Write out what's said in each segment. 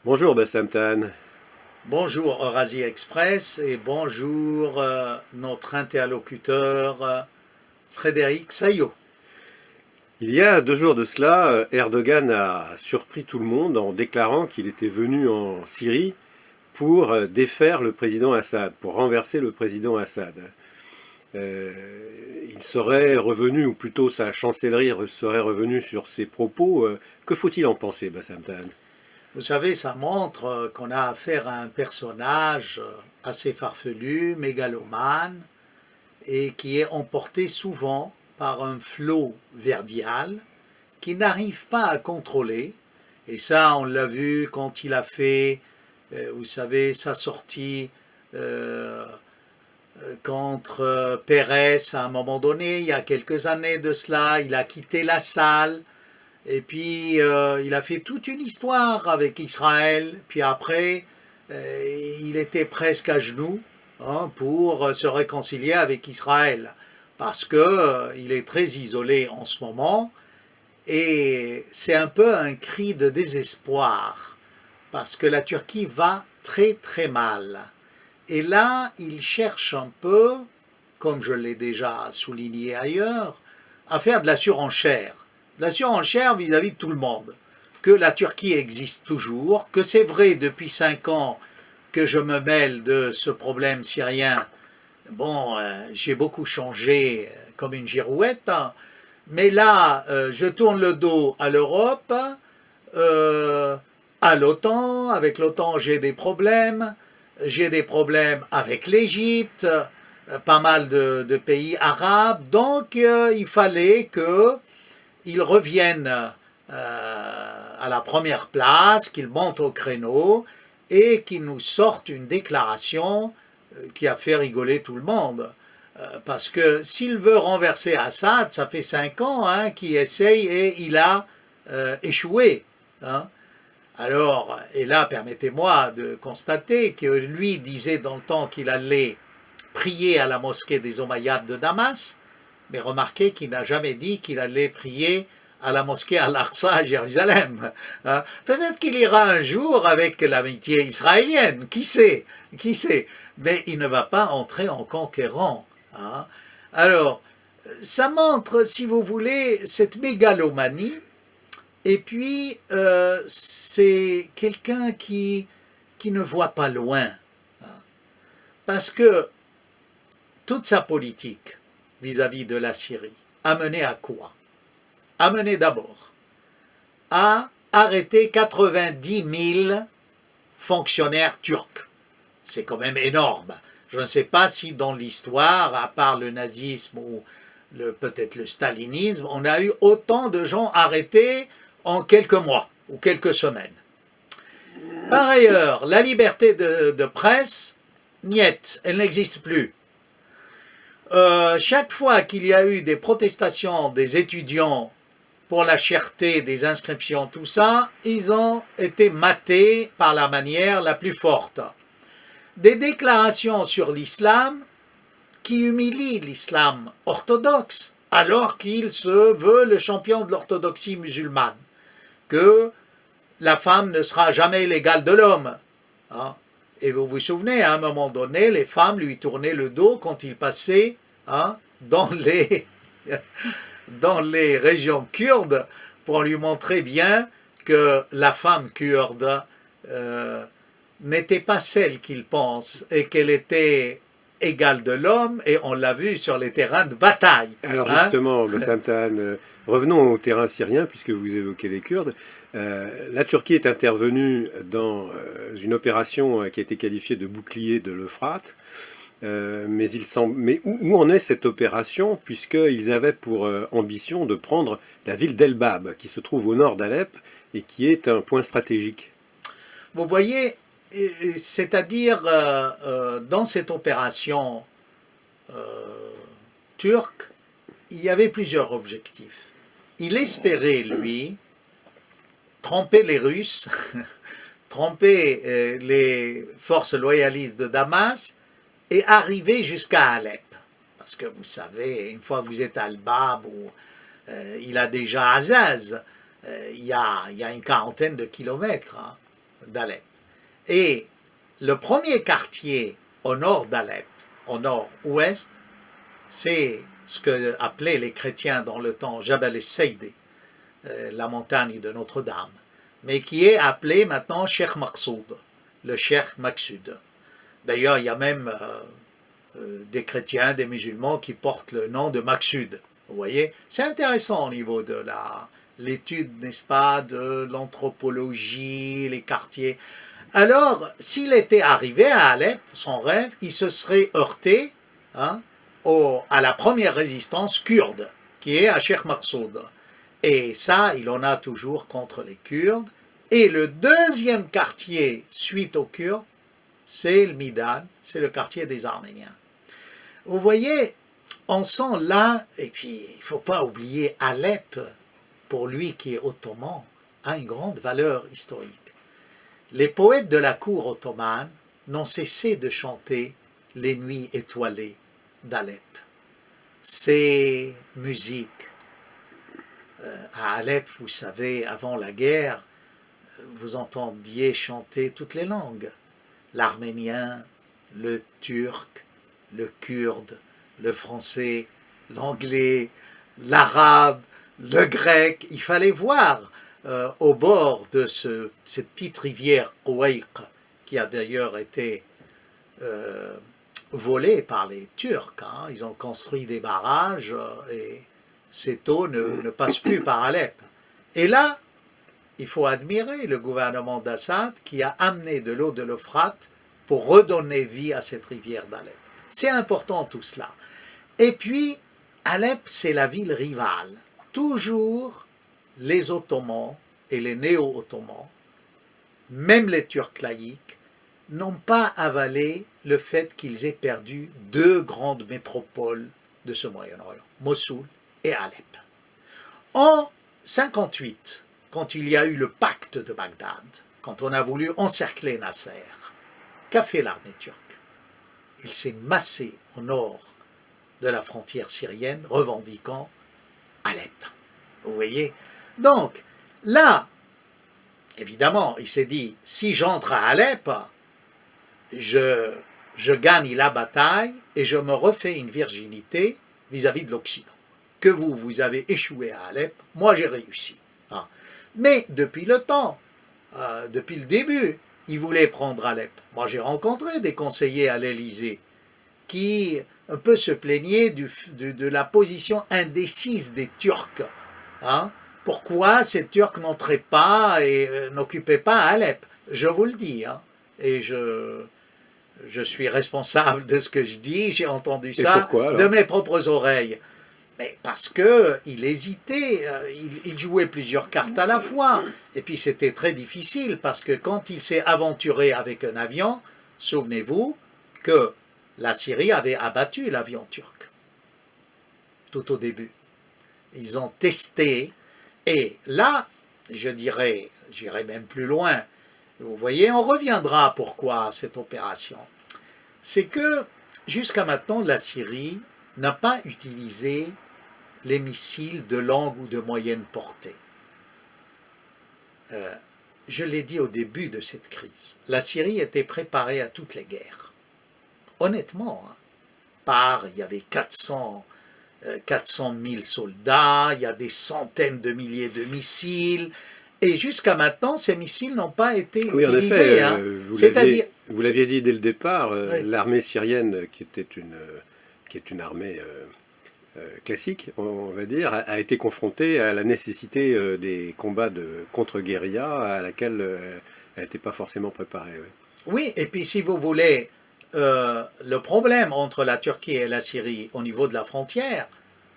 Bonjour Bassam Tan. Bonjour Eurasie Express et bonjour notre interlocuteur Frédéric Saillot. Il y a 2 jours de cela, Erdogan a surpris tout le monde en déclarant qu'il était venu en Syrie pour défaire le président Assad, pour renverser le président Assad. Euh, il serait revenu, ou plutôt sa chancellerie serait revenue sur ses propos. Que faut-il en penser, Bassam Tan? Vous savez, ça montre qu'on a affaire à un personnage assez farfelu, mégalomane, et qui est emporté souvent par un flot verbial qu'il n'arrive pas à contrôler. Et ça, on l'a vu quand il a fait, vous savez, sa sortie euh, contre Pérez à un moment donné, il y a quelques années de cela, il a quitté la salle et puis il a fait toute une histoire avec Israël. Puis après, il était presque à genoux pour se réconcilier avec Israël parce que il est très isolé en ce moment et c'est un peu un cri de désespoir parce que la Turquie va très très mal. Et là, il cherche un peu, comme je l'ai déjà souligné ailleurs, à faire de la surenchère. De la surenchère vis-à-vis de tout le monde. Que la Turquie existe toujours, que c'est vrai depuis 5 ans que je me mêle de ce problème syrien. Bon, j'ai beaucoup changé comme une girouette, hein, mais là, je tourne le dos à l'Europe, euh, à l'OTAN. Avec l'OTAN, j'ai des problèmes. J'ai des problèmes avec l'Égypte, pas mal de pays arabes. Donc, il fallait qu'ils reviennent à la première place, qu'ils montent au créneau et qu'ils nous sortent une déclaration qui a fait rigoler tout le monde. Parce que s'il veut renverser Assad, ça fait 5 ans qu'il essaye et il a échoué. Hein. Alors, et là, permettez-moi de constater que lui disait dans le temps qu'il allait prier à la mosquée des Omeyyades de Damas, mais remarquez qu'il n'a jamais dit qu'il allait prier à la mosquée Al-Aqsa à Jérusalem. Hein. Peut-être qu'il ira un jour avec l'amitié israélienne, qui sait, mais il ne va pas entrer en conquérant. Hein. Alors, ça montre, si vous voulez, cette mégalomanie et puis, c'est quelqu'un qui ne voit pas loin. Parce que toute sa politique vis-à-vis de la Syrie a mené à quoi? A mené d'abord à arrêter 90 000 fonctionnaires turcs. C'est quand même énorme. Je ne sais pas si dans l'histoire, à part le nazisme ou peut-être le stalinisme, on a eu autant de gens arrêtés en quelques mois ou quelques semaines. Par ailleurs, la liberté de presse, niette, elle n'existe plus. Chaque fois qu'il y a eu des protestations des étudiants pour la cherté des inscriptions, tout ça, ils ont été matés par la manière la plus forte. Des déclarations sur l'islam qui humilient l'islam orthodoxe, alors qu'il se veut le champion de l'orthodoxie musulmane, que la femme ne sera jamais l'égale de l'homme. Hein. Et vous vous souvenez, à un moment donné, les femmes lui tournaient le dos quand il passait dans dans les régions kurdes pour lui montrer bien que la femme kurde n'était pas celle qu'il pense et qu'elle était égale de l'homme, et on l'a vu sur les terrains de bataille. Alors Hein. justement, Bassam Tan, revenons au terrain syrien, puisque vous évoquez les Kurdes. La Turquie est intervenue dans une opération qui a été qualifiée de bouclier de l'Euphrate. Mais où en est cette opération, puisqu'ils avaient pour ambition de prendre la ville d'Elbab, qui se trouve au nord d'Alep et qui est un point stratégique. Vous voyez, c'est-à-dire dans cette opération turque, il y avait plusieurs objectifs. Il espérait, lui, tromper les Russes, tromper les forces loyalistes de Damas et arriver jusqu'à Alep. Parce que vous savez, une fois que vous êtes à Al-Bab, ou il a déjà Azaz, il y a une quarantaine de kilomètres. Hein. d'Alep. Et le premier quartier au nord d'Alep, au nord-ouest, c'est ce que appelaient les chrétiens dans le temps Jabal el-Seydé, la montagne de Notre-Dame, mais qui est appelé maintenant Cheikh Maqsoud, le Cheikh Maqsoud. D'ailleurs, il y a même des chrétiens, des musulmans qui portent le nom de Maqsoud. Vous voyez, c'est intéressant au niveau de l'étude, n'est-ce pas, de l'anthropologie, les quartiers. Alors, s'il était arrivé à Alep, son rêve, il se serait heurté à la première résistance kurde, qui est à Cheikh Maqsoud. Et ça, il en a toujours contre les Kurdes. Et le deuxième quartier, suite aux Kurdes, c'est le Midan, c'est le quartier des Arméniens. Vous voyez, on sent là, et puis il ne faut pas oublier Alep, pour lui qui est ottoman, a une grande valeur historique. Les poètes de la cour ottomane n'ont cessé de chanter les nuits étoilées d'Alep. Ces musiques, à Alep, vous savez, avant la guerre, vous entendiez chanter toutes les langues. L'arménien, le turc, le kurde, le français, l'anglais, l'arabe, le grec. Il fallait voir au bord de cette petite rivière Ouaïq, qui a d'ailleurs été volée par les Turcs. Hein. Ils ont construit des barrages et cette eau ne passe plus par Alep. Et là, il faut admirer le gouvernement d'Assad qui a amené de l'eau de l'Euphrate pour redonner vie à cette rivière d'Alep. C'est important tout cela. Et puis, Alep, c'est la ville rivale. Toujours les Ottomans et les néo-Ottomans, même les Turcs laïcs, n'ont pas avalé le fait qu'ils aient perdu deux grandes métropoles de ce Moyen-Orient, Mossoul et Alep. En 1958, quand il y a eu le pacte de Bagdad, quand on a voulu encercler Nasser, qu'a fait l'armée turque? Il s'est massé au nord de la frontière syrienne, revendiquant Alep. Vous voyez? Donc, là, évidemment, il s'est dit, si j'entre à Alep, je gagne la bataille et je me refais une virginité vis-à-vis de l'Occident. Que vous avez échoué à Alep, moi j'ai réussi. Hein. Mais depuis le temps, depuis le début, il voulait prendre Alep. Moi j'ai rencontré des conseillers à l'Élysée qui un peu se plaignaient de la position indécise des Turcs. Hein. Pourquoi ces Turcs n'entraient pas et n'occupaient pas Alep? Je vous le dis, hein, et je suis responsable de ce que je dis, j'ai entendu ça de mes propres oreilles. Mais parce qu'il hésitait, il jouait plusieurs cartes à la fois, et puis c'était très difficile, parce que quand il s'est aventuré avec un avion, souvenez-vous que la Syrie avait abattu l'avion turc, tout au début. Ils ont testé, et là, j'irai même plus loin. Vous voyez, on reviendra à pourquoi cette opération. C'est que, jusqu'à maintenant, la Syrie n'a pas utilisé les missiles de longue ou de moyenne portée. Je l'ai dit au début de cette crise, la Syrie était préparée à toutes les guerres. Honnêtement, hein, il y avait 400 000 soldats, il y a des centaines de milliers de missiles, et jusqu'à maintenant, ces missiles n'ont pas été utilisés. En effet, hein. Vous l'aviez dit dès le départ, oui. L'armée syrienne, qui est une armée classique, on va dire, a été confrontée à la nécessité des combats de contre-guérilla à laquelle elle n'était pas forcément préparée. Oui, et puis si vous voulez, le problème entre la Turquie et la Syrie au niveau de la frontière,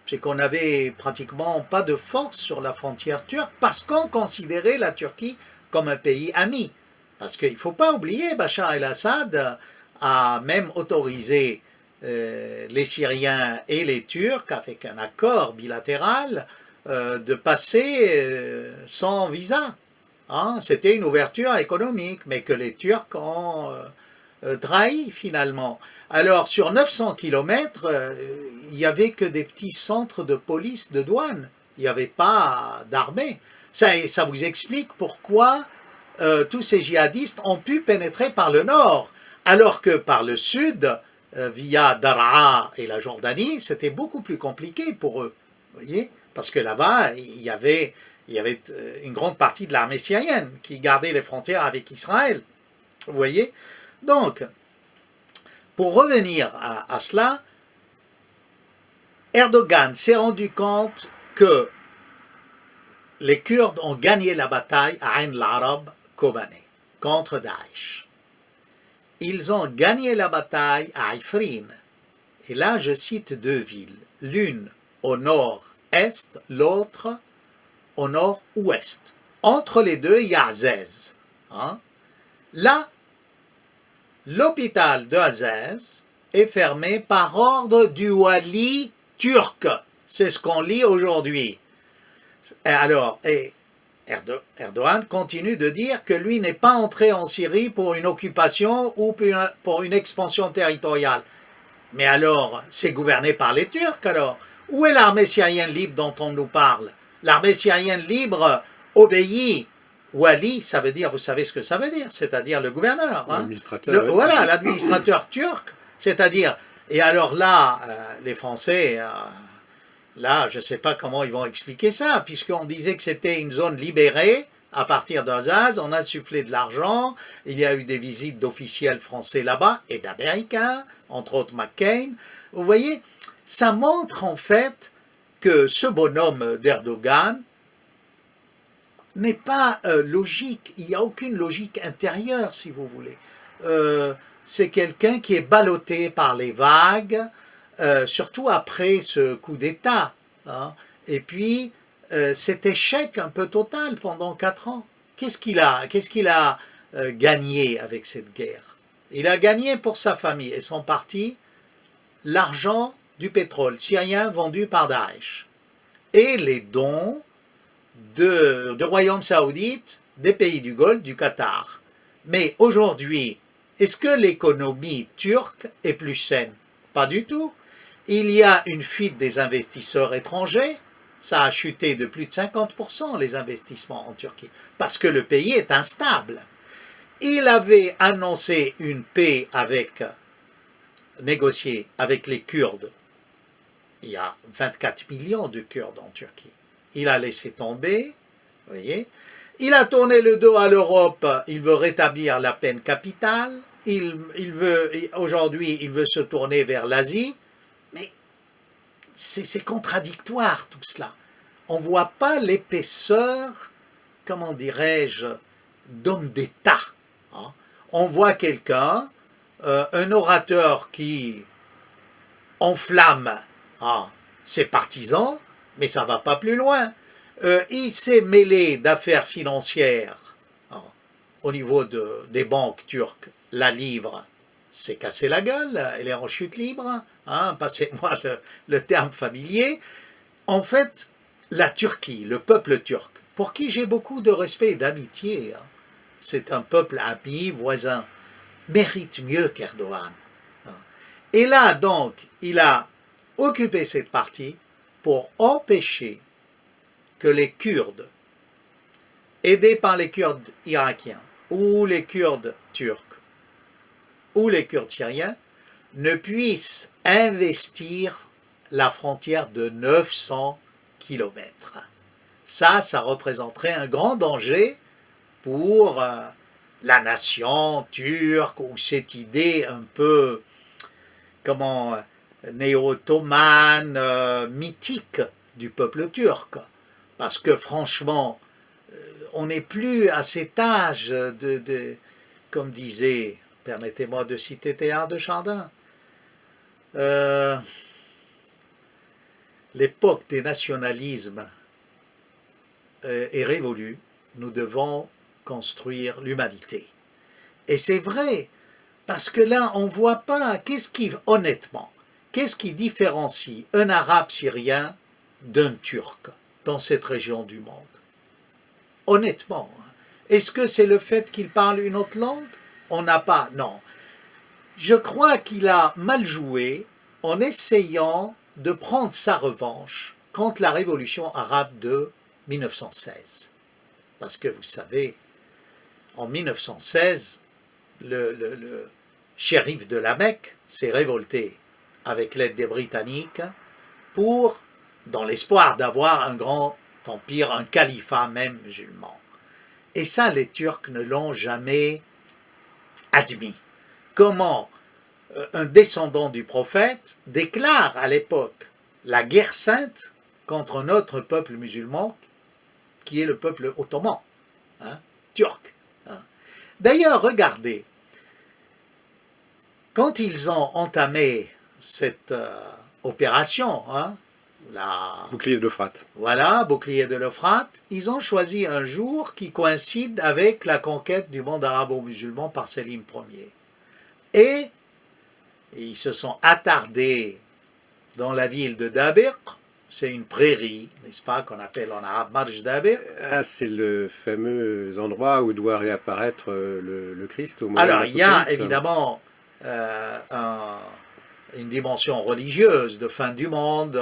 c'est qu'on n'avait pratiquement pas de force sur la frontière turque parce qu'on considérait la Turquie comme un pays ami. Parce qu'il ne faut pas oublier, Bachar el-Assad a même autorisé les Syriens et les Turcs, avec un accord bilatéral, de passer sans visa. Hein, c'était une ouverture économique, mais que les Turcs ont trahi finalement. Alors sur 900 km, il n'y avait que des petits centres de police, de douane. Il n'y avait pas d'armée. Ça vous explique pourquoi tous ces djihadistes ont pu pénétrer par le nord, alors que par le sud, via Daraa et la Jordanie, c'était beaucoup plus compliqué pour eux. Vous voyez, parce que là-bas, il y avait une grande partie de l'armée syrienne qui gardait les frontières avec Israël. Vous voyez? Donc, pour revenir à cela, Erdogan s'est rendu compte que les Kurdes ont gagné la bataille à Ain al-Arab, Kobané, contre Daesh. Ils ont gagné la bataille à Ifrin. Et là, je cite deux villes, l'une au nord-est, l'autre au nord-ouest. Entre les deux, il y a Azez. Hein? Là, l'hôpital de Azez est fermé par ordre du wali turc. C'est ce qu'on lit aujourd'hui. Alors, Erdogan continue de dire que lui n'est pas entré en Syrie pour une occupation ou pour une expansion territoriale. Mais alors, c'est gouverné par les Turcs alors. Où est l'armée syrienne libre dont on nous parle? L'armée syrienne libre obéit. Wali, ça veut dire, vous savez ce que ça veut dire, c'est-à-dire le gouverneur. Hein? L'administrateur. Voilà, l'administrateur turc. C'est-à-dire, et alors là, les Français, là, je ne sais pas comment ils vont expliquer ça, puisqu'on disait que c'était une zone libérée à partir d'Azaz, on a soufflé de l'argent, il y a eu des visites d'officiels français là-bas, et d'Américains, entre autres McCain. Vous voyez, ça montre en fait que ce bonhomme d'Erdogan n'est pas logique, il n'y a aucune logique intérieure, si vous voulez. C'est quelqu'un qui est ballotté par les vagues, surtout après ce coup d'État. Hein. Et puis, cet échec un peu total pendant 4 ans. Qu'est-ce qu'il a gagné avec cette guerre? Il a gagné pour sa famille et son parti l'argent du pétrole syrien vendu par Daesh et les dons du Royaume saoudite, des pays du Golfe, du Qatar. Mais aujourd'hui, est-ce que l'économie turque est plus saine? Pas du tout. Il y a une fuite des investisseurs étrangers, ça a chuté de plus de 50% les investissements en Turquie, parce que le pays est instable. Il avait annoncé une paix négociée avec les Kurdes. Il y a 24 millions de Kurdes en Turquie. Il a laissé tomber, vous voyez. Il a tourné le dos à l'Europe, il veut rétablir la peine capitale, aujourd'hui il veut se tourner vers l'Asie, mais c'est contradictoire tout cela. On ne voit pas l'épaisseur, comment dirais-je, d'homme d'État. Hein. On voit quelqu'un, un orateur qui enflamme ses partisans, mais ça ne va pas plus loin. Il s'est mêlé d'affaires financières au niveau des banques turques. La livre s'est cassée la gueule, elle est en chute libre, hein, passez-moi le terme familier. En fait, la Turquie, le peuple turc, pour qui j'ai beaucoup de respect et d'amitié, hein, c'est un peuple ami, voisin, mérite mieux qu'Erdogan. Et là, donc, il a occupé cette partie pour empêcher que les Kurdes, aidés par les Kurdes irakiens, ou les Kurdes turcs, ou les Kurdes syriens, ne puissent investir la frontière de 900 kilomètres. Ça représenterait un grand danger pour la nation turque, ou cette idée un peu, néo-ottomane, mythique du peuple turc. Parce que franchement, on n'est plus à cet âge comme disait, permettez-moi de citer Théard de Chardin, l'époque des nationalismes est révolue, nous devons construire l'humanité. Et c'est vrai, parce que là, on ne voit pas, honnêtement, qu'est-ce qui différencie un arabe syrien d'un turc dans cette région du monde? Honnêtement, est-ce que c'est le fait qu'il parle une autre langue? On n'a pas, non. Je crois qu'il a mal joué en essayant de prendre sa revanche contre la révolution arabe de 1916. Parce que vous savez, en 1916, le shérif de la Mecque s'est révolté avec l'aide des Britanniques dans l'espoir d'avoir un grand empire, un califat même musulman. Et ça, les Turcs ne l'ont jamais admis. Comment un descendant du prophète déclare à l'époque la guerre sainte contre notre peuple musulman, qui est le peuple ottoman, turc. D'ailleurs, regardez, quand ils ont entamé cette opération, Bouclier de l'Euphrate. Voilà, bouclier de l'Euphrate, ils ont choisi un jour qui coïncide avec la conquête du monde arabo-musulman par Sélim Ier. Et ils se sont attardés dans la ville de Dabir, c'est une prairie, n'est-ce pas, qu'on appelle en arabe Marj Dabir. Ah, c'est le fameux endroit où doit réapparaître le Christ au moment de Alors, il y a l'Apocalypse. évidemment une dimension religieuse de fin du monde,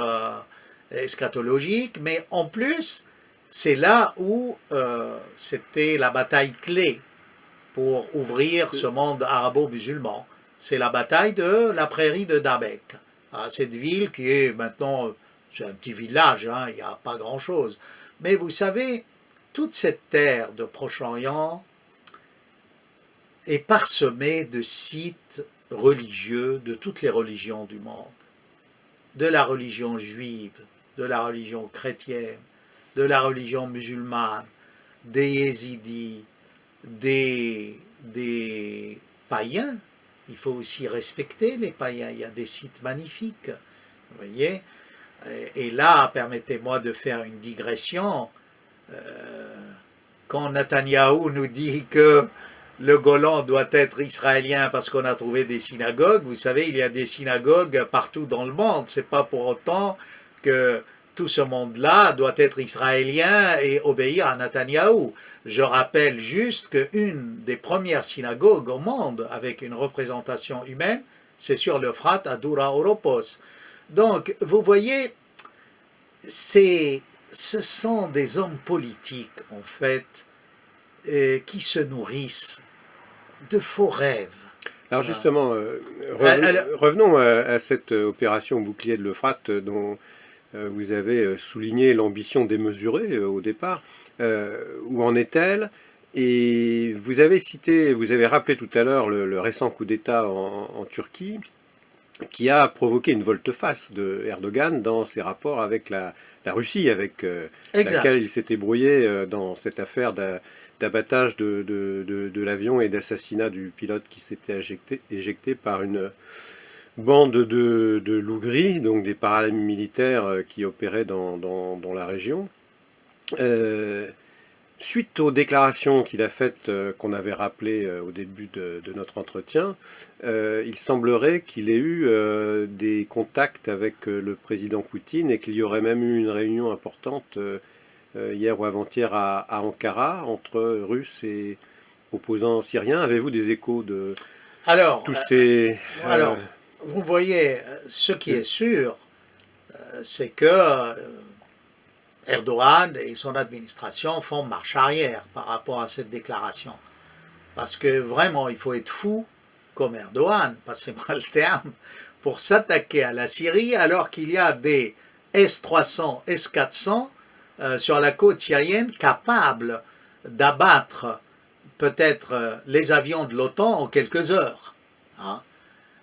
eschatologique, mais en plus, c'est là où c'était la bataille clé pour ouvrir ce monde arabo-musulman. C'est la bataille de la prairie de Dabek. Cette ville qui est maintenant, c'est un petit village, il n'y a pas grand-chose. Mais vous savez, toute cette terre de Proche-Orient est parsemée de sites religieux de toutes les religions du monde. De la religion juive, de la religion chrétienne, de la religion musulmane, des yézidis, des païens. Il faut aussi respecter les païens. Il y a des sites magnifiques. Vous voyez ? Et là, permettez-moi de faire une digression. Quand Netanyahou nous dit que le Golan doit être israélien parce qu'on a trouvé des synagogues, vous savez, il y a des synagogues partout dans le monde. Ce n'est pas pour autant que tout ce monde-là doit être israélien et obéir à Netanyahou. Je rappelle juste qu'une des premières synagogues au monde avec une représentation humaine, c'est sur l'Euphrate à Doura Oropos. Donc, vous voyez, ce sont des hommes politiques, en fait, qui se nourrissent de faux rêves. Alors justement, revenons à cette opération bouclier de l'Euphrate dont vous avez souligné l'ambition démesurée au départ. Où en est-elle? Et vous avez rappelé tout à l'heure le récent coup d'État en Turquie qui a provoqué une volte-face de Erdogan dans ses rapports avec la Russie, avec laquelle il s'était brouillé dans cette affaire d'abattage de l'avion et d'assassinat du pilote qui s'était éjecté par une bande de loups gris, donc des paramilitaires qui opéraient dans la région. Suite aux déclarations qu'il a faites, qu'on avait rappelées au début de notre entretien, il semblerait qu'il ait eu des contacts avec le président Poutine et qu'il y aurait même eu une réunion importante hier ou avant-hier à Ankara entre Russes et opposants syriens. Avez-vous des échos de tous ces... Alors, vous voyez, ce qui est sûr, c'est que Erdogan et son administration font marche arrière par rapport à cette déclaration. Parce que vraiment, il faut être fou comme Erdogan, passez-moi le terme, pour s'attaquer à la Syrie alors qu'il y a des S-300, S-400 sur la côte syrienne capables d'abattre peut-être les avions de l'OTAN en quelques heures.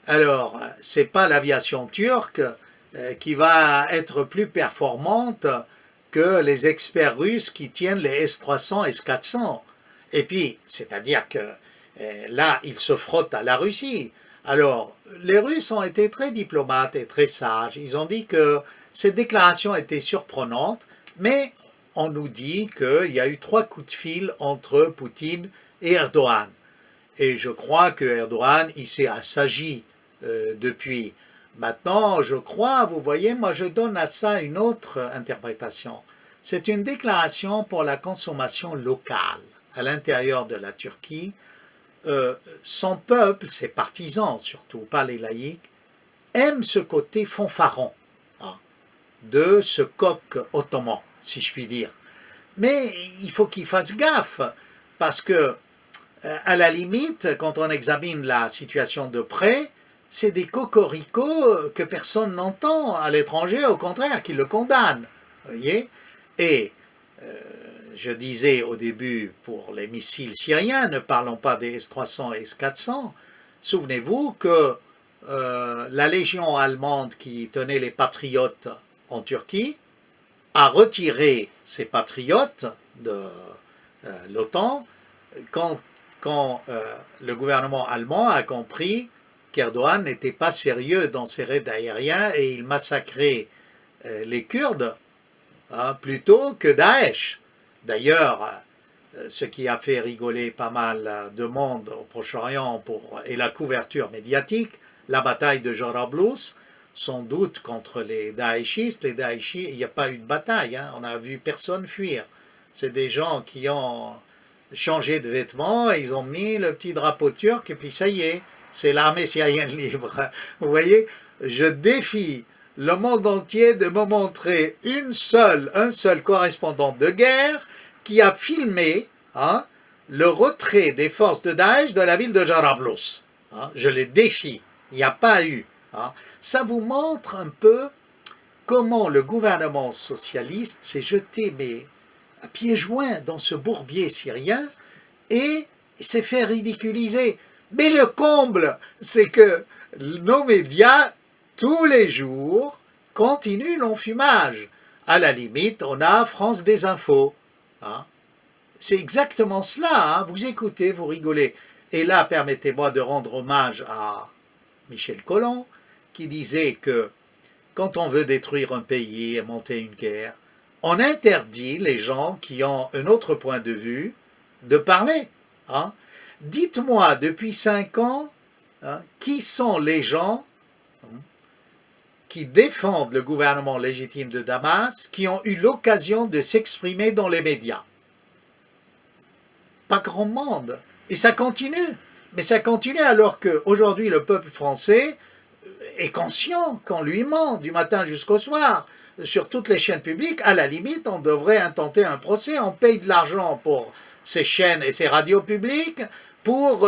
Alors, ce n'est pas l'aviation turque qui va être plus performante que les experts russes qui tiennent les S-300, S-400. Et puis, c'est-à-dire que là, ils se frottent à la Russie. Alors, les Russes ont été très diplomates et très sages. Ils ont dit que cette déclaration était surprenante, mais on nous dit qu'il y a eu 3 coups de fil entre Poutine et Erdogan. Et je crois que Erdogan, il s'est assagi depuis. Maintenant, je crois, vous voyez, moi je donne à ça une autre interprétation. C'est une déclaration pour la consommation locale à l'intérieur de la Turquie. Son peuple, ses partisans surtout, pas les laïcs, aiment ce côté fanfaron de ce coq ottoman, si je puis dire. Mais il faut qu'il fasse gaffe, parce que à la limite, quand on examine la situation de près, c'est des cocoricots que personne n'entend à l'étranger, au contraire, qui le condamnent. Voyez. Et je disais au début, pour les missiles syriens, ne parlons pas des S-300 et S-400, souvenez-vous que la légion allemande qui tenait les patriotes en Turquie a retiré ses patriotes de l'OTAN quand le gouvernement allemand a compris qu'Erdogan n'était pas sérieux dans ses raids aériens et il massacrait les Kurdes plutôt que Daesh. D'ailleurs, ce qui a fait rigoler pas mal de monde au Proche-Orient et la couverture médiatique, la bataille de Jarablus, sans doute contre les Daeshistes. Les Daeshis, il n'y a pas eu de bataille, on n'a vu personne fuir. C'est des gens qui ont changé de vêtements, ils ont mis le petit drapeau turc et puis ça y est, c'est l'armée syrienne libre. Vous voyez, je défie le monde entier de me montrer un seul correspondant de guerre qui a filmé le retrait des forces de Daesh de la ville de Jarablus. Je les défie, il n'y a pas eu. Ça vous montre un peu comment le gouvernement socialiste s'est jeté à pieds joints dans ce bourbier syrien et s'est fait ridiculiser. Mais le comble, c'est que nos médias, tous les jours, continuent l'enfumage. À la limite, on a France des Infos. C'est exactement cela. Vous écoutez, vous rigolez. Et là, permettez-moi de rendre hommage à Michel Colomb, qui disait que quand on veut détruire un pays et monter une guerre, on interdit les gens qui ont un autre point de vue de parler. Dites-moi, depuis 5 ans, qui sont les gens qui défendent le gouvernement légitime de Damas, qui ont eu l'occasion de s'exprimer dans les médias? Pas grand monde. Et ça continue. Mais ça continue alors qu'aujourd'hui, le peuple français est conscient qu'on lui ment du matin jusqu'au soir. Sur toutes les chaînes publiques, à la limite, on devrait intenter un procès. On paye de l'argent pour ces chaînes et ces radios publiques pour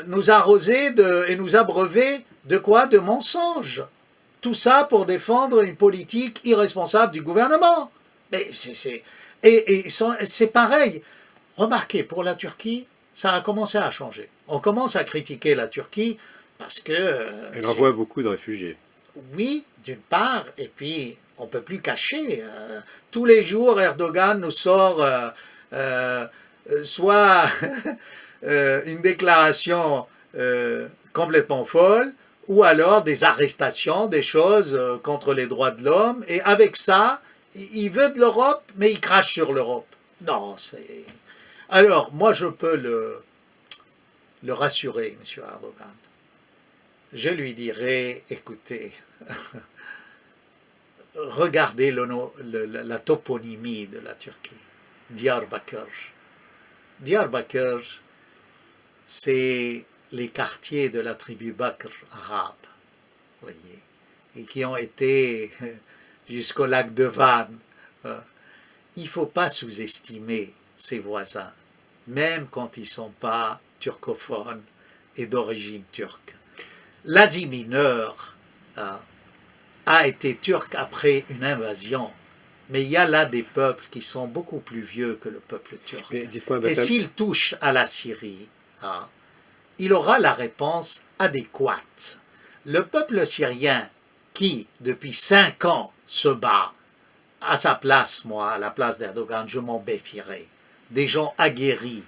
nous arroser et nous abreuver de quoi? De mensonges. Tout ça pour défendre une politique irresponsable du gouvernement. Mais c'est pareil. Remarquez, pour la Turquie, ça a commencé à changer. On commence à critiquer la Turquie parce que... Elle envoie beaucoup de réfugiés. Oui, d'une part, et puis on ne peut plus cacher. Tous les jours, Erdogan nous sort soit une déclaration complètement folle, ou alors des arrestations, des choses contre les droits de l'homme, et avec ça, il veut de l'Europe, mais il crache sur l'Europe. Non, c'est... Alors, moi, je peux le rassurer, M. Erdogan. Je lui dirai, écoutez, regardez la toponymie de la Turquie, Diyarbakır. Diyarbakır, c'est les quartiers de la tribu Bakr arabe, voyez, et qui ont été jusqu'au lac de Van. Il ne faut pas sous-estimer ses voisins, même quand ils ne sont pas turcophones et d'origine turque. L'Asie mineure a été turque après une invasion, mais il y a là des peuples qui sont beaucoup plus vieux que le peuple turc. Et s'il touche à la Syrie, il aura la réponse adéquate. Le peuple syrien qui, depuis 5 ans, se bat, à sa place, moi, à la place d'Erdogan, je m'en méfierais. Des gens aguerris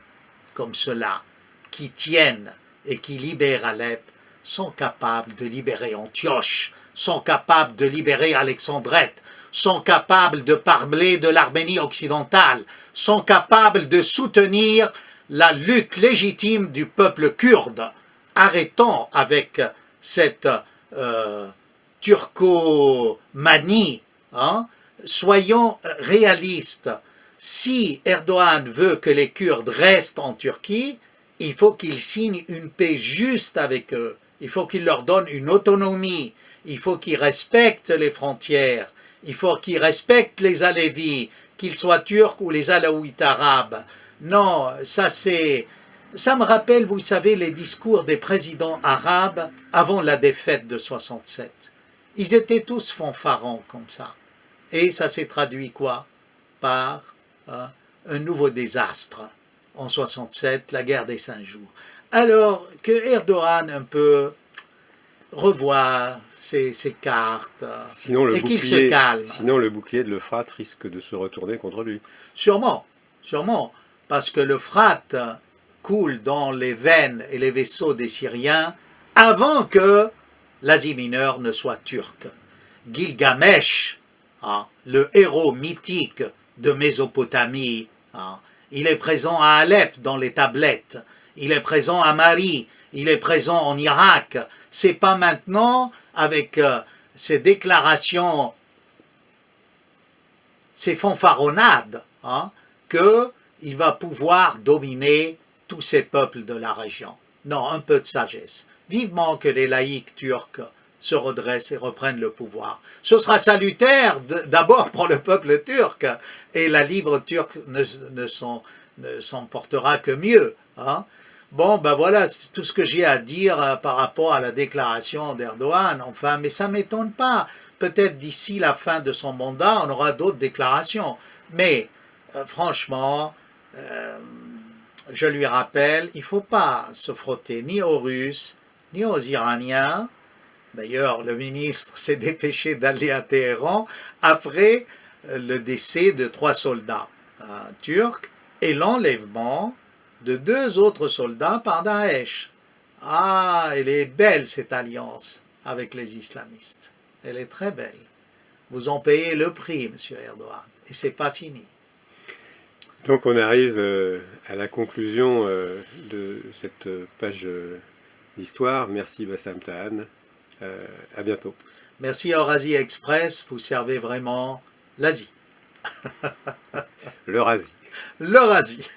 comme ceux-là, qui tiennent et qui libèrent Alep, sont capables de libérer Antioche, sont capables de libérer Alexandrette, sont capables de parler de l'Arménie occidentale, sont capables de soutenir la lutte légitime du peuple kurde. Arrêtons avec cette turcomanie, soyons réalistes. Si Erdogan veut que les Kurdes restent en Turquie, il faut qu'il signe une paix juste avec eux. Il faut qu'il leur donne une autonomie. Il faut qu'ils respectent les frontières. Il faut qu'ils respectent les Alévis, qu'ils soient turcs ou les Alaouites arabes. Non, ça c'est Ça me rappelle, vous savez, les discours des présidents arabes avant la défaite de 67. Ils étaient tous fanfarons comme ça. Et ça s'est traduit quoi? Par un nouveau désastre en 67, la guerre des 5 jours. Alors que Erdogan un peu revoie ses cartes et qu'il se calme. Sinon le bouclier de l'Euphrate risque de se retourner contre lui. Sûrement, parce que l'Euphrate coule dans les veines et les vaisseaux des Syriens avant que l'Asie mineure ne soit turque. Gilgamesh, le héros mythique de Mésopotamie, il est présent à Alep dans les tablettes, il est présent à Mari, il est présent en Irak. C'est pas maintenant, avec ces déclarations, ces fanfaronnades, qu'il va pouvoir dominer tous ces peuples de la région. Non, un peu de sagesse. Vivement que les laïcs turcs se redressent et reprennent le pouvoir. Ce sera salutaire d'abord pour le peuple turc, et la libre turque ne s'en portera que mieux. Bon, ben voilà tout ce que j'ai à dire par rapport à la déclaration d'Erdogan. Enfin, mais ça ne m'étonne pas. Peut-être d'ici la fin de son mandat, on aura d'autres déclarations. Mais franchement, je lui rappelle, il ne faut pas se frotter ni aux Russes, ni aux Iraniens. D'ailleurs, le ministre s'est dépêché d'aller à Téhéran après le décès de 3 soldats turcs et l'enlèvement de 2 autres soldats par Daesh. Ah, elle est belle cette alliance avec les islamistes. Elle est très belle. Vous en payez le prix, M. Erdogan, et c'est pas fini. Donc on arrive à la conclusion de cette page d'histoire. Merci Bassam Tahan. À bientôt. Merci Eurasie Express, vous servez vraiment l'Asie. L'Eurasie. L'Eurasie.